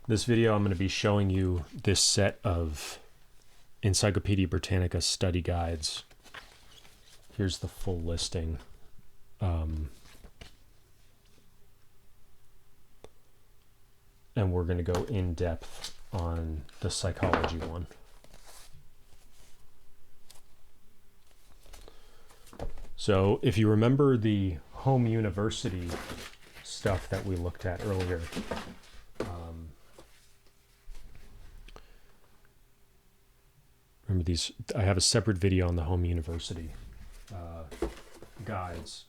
This video, I'm going to be showing you this set of Encyclopedia Britannica study guides. Here's the full listing. And we're going to go in depth on the psychology one. So if you remember the home university stuff that we looked at earlier, remember these, I have a separate video on the home university guides,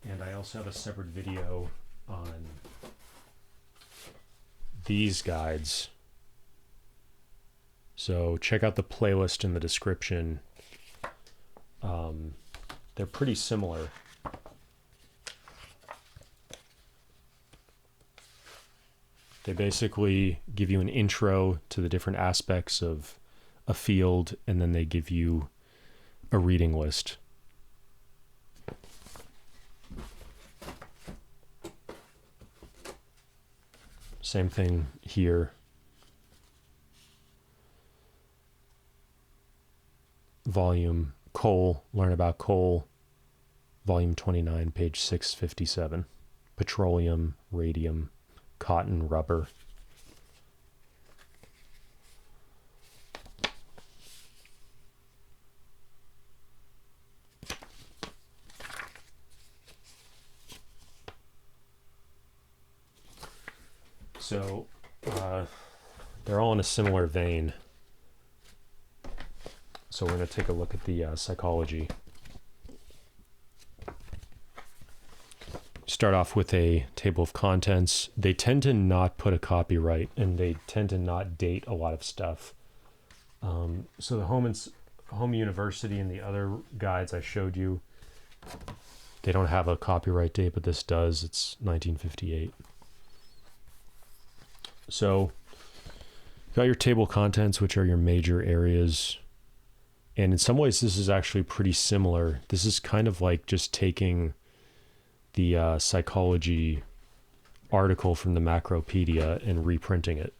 and I also have a separate video on these guides. So check out the playlist in the description. They're pretty similar. They basically give you an intro to the different aspects of a field, and then they give you a reading list. Same thing here. Volume coal, learn about coal, volume 29, page 657. Petroleum, radium, cotton, rubber. So they're all in a similar vein. So we're going to take a look at the psychology. Start off with a table of contents. They tend to not put a copyright, and they tend to not date a lot of stuff. So the home university and the other guides I showed you, they don't have a copyright date, but this does. It's 1958. So you got your table of contents, which are your major areas. And in some ways, this is actually pretty similar. This is kind of like just taking the psychology article from the Macropedia and reprinting it.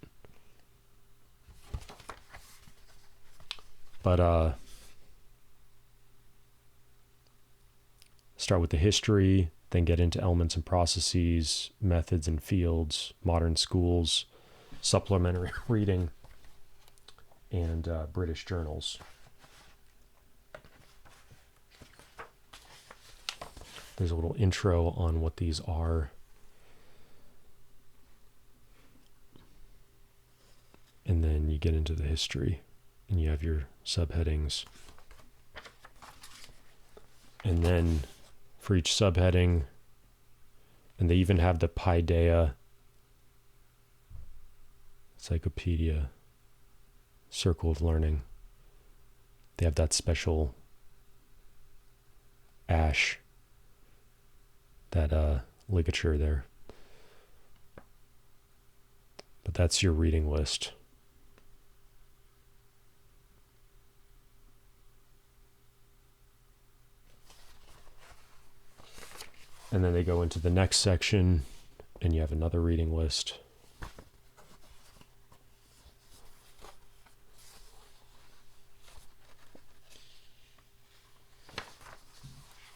But start with the history, then get into elements and processes, methods and fields, modern schools, supplementary reading, and British journals. There's a little intro on what these are. And then you get into the history, and you have your subheadings. And then for each subheading, and they even have the Paideia Encyclopedia Circle of Learning. They have that special ash, that ligature there. But that's your reading list. And then they go into the next section, and you have another reading list.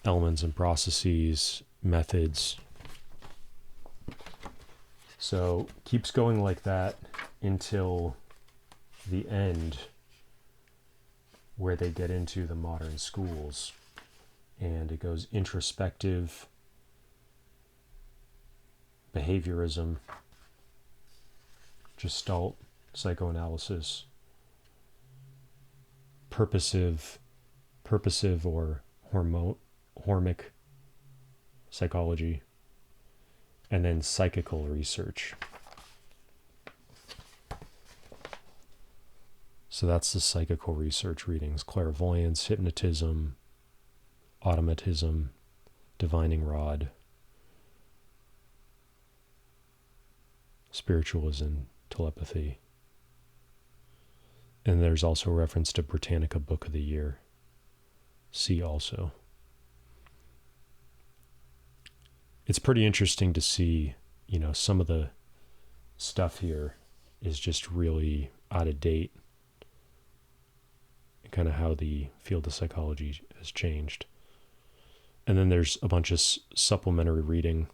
Elements and processes, methods. So keeps going like that until the end, where they get into the modern schools. And it goes introspective, behaviorism, Gestalt, psychoanalysis, purposive or hormic psychology, and then psychical research. So that's the psychical research readings: clairvoyance, hypnotism, automatism, divining rod, spiritualism, telepathy. And there's also reference to Britannica Book of the Year. See also. It's pretty interesting to see, some of the stuff here is just really out of date, kind of how the field of psychology has changed. And then there's a bunch of supplementary reading.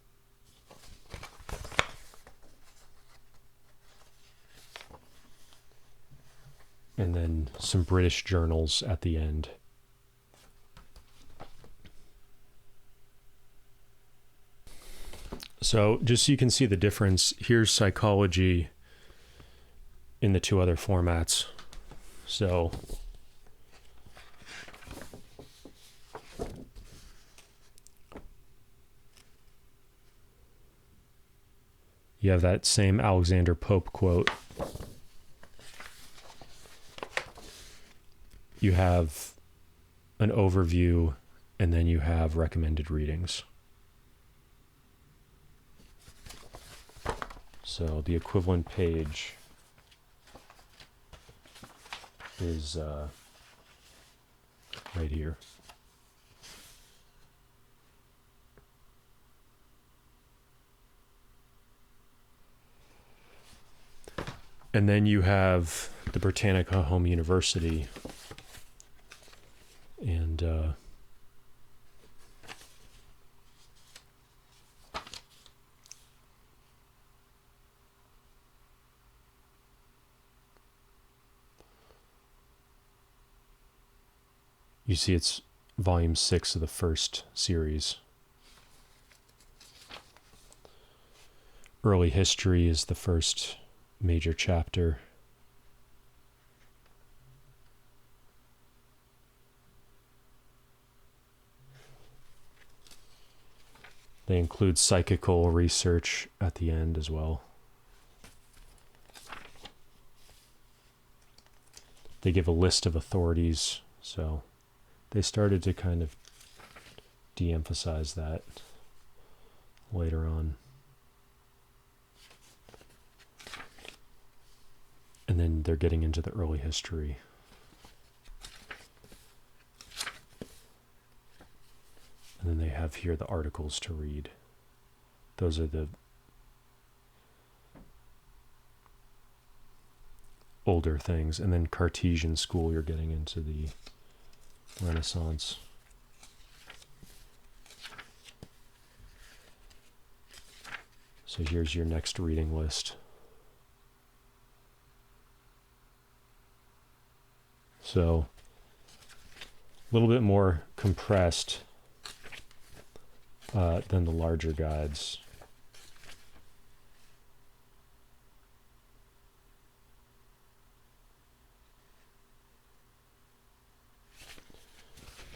And then some British journals at the end. So just so you can see the difference, here's psychology in the two other formats. So you have that same Alexander Pope quote. You have an overview, and then you have recommended readings. So the equivalent page is right here. And then you have the Britannica Home University. And you see it's volume 6 of the first series. Early history is the first major chapter. They include psychical research at the end as well. They give a list of authorities, so they started to kind of de-emphasize that later on. And then they're getting into the early history. And then they have here the articles to read. Those are the older things. And then Cartesian school, you're getting into the Renaissance. So here's your next reading list. So a little bit more compressed than the larger guides.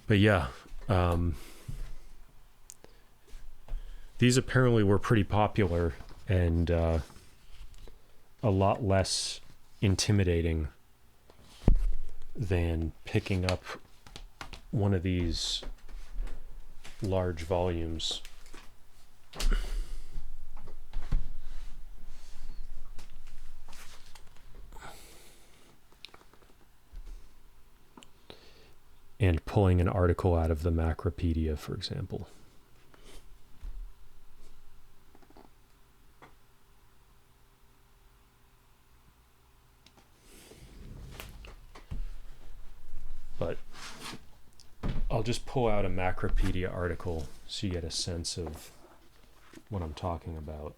But yeah, these apparently were pretty popular and a lot less intimidating than picking up one of these large volumes. And pulling an article out of the Macropedia, for example. But I'll just pull out a Macropedia article so you get a sense of what I'm talking about.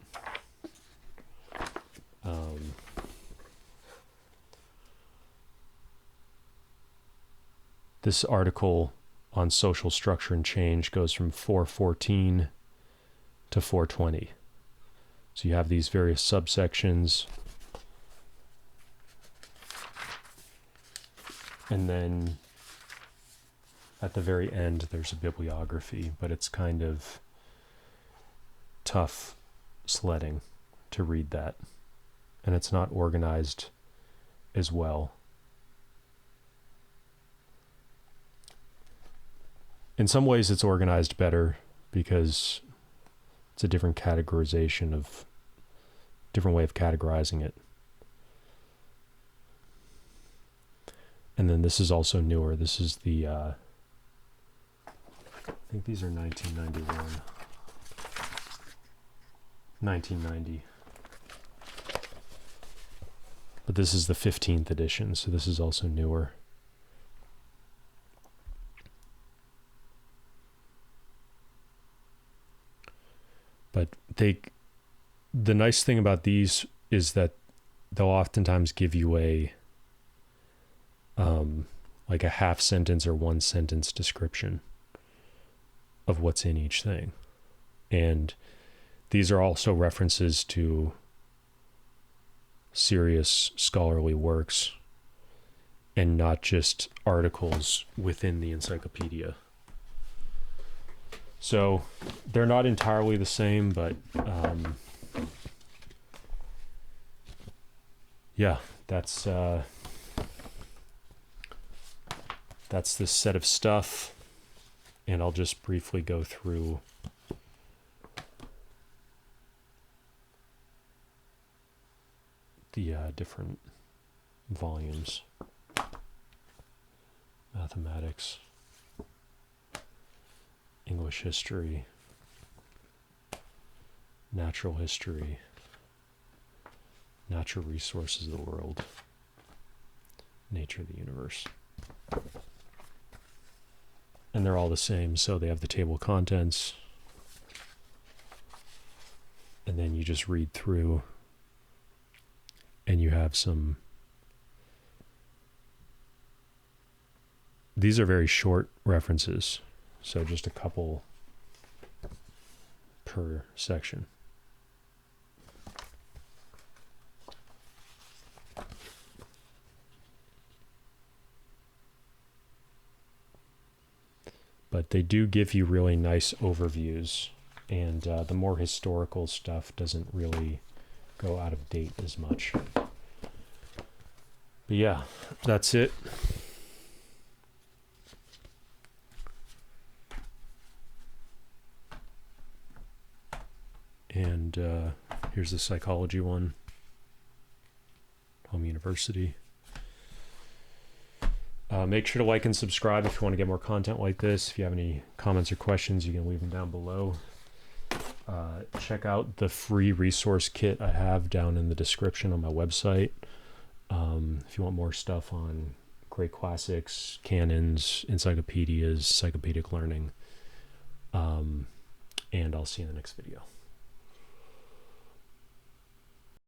This article on social structure and change goes from 414 to 420. So you have these various subsections. And then at the very end, there's a bibliography, but it's kind of tough sledding to read that. And it's not organized as well. In some ways, it's organized better because it's a different categorization of, different way of categorizing it. And then this is also newer. This is the, I think these are 1991. 1990. But this is the 15th edition, so this is also newer. But the nice thing about these is that they'll oftentimes give you a like a half sentence or one sentence description of what's in each thing. And these are also references to serious scholarly works and not just articles within the encyclopedia. So they're not entirely the same, but yeah, that's this set of stuff, and I'll just briefly go through the different volumes. Mathematics, English history, natural history, natural resources of the world, nature of the universe. And they're all the same, so they have the table of contents. And then you just read through and you have some. These are very short references, so just a couple per section. But they do give you really nice overviews, and the more historical stuff doesn't really go out of date as much. But yeah, that's it. And here's the psychology one. Home University. Make sure to like and subscribe if you want to get more content like this. If you have any comments or questions, you can leave them down below. Check out the free resource kit I have down in the description on my website. If you want more stuff on great classics, canons, encyclopedias, encyclopedic learning. And I'll see you in the next video.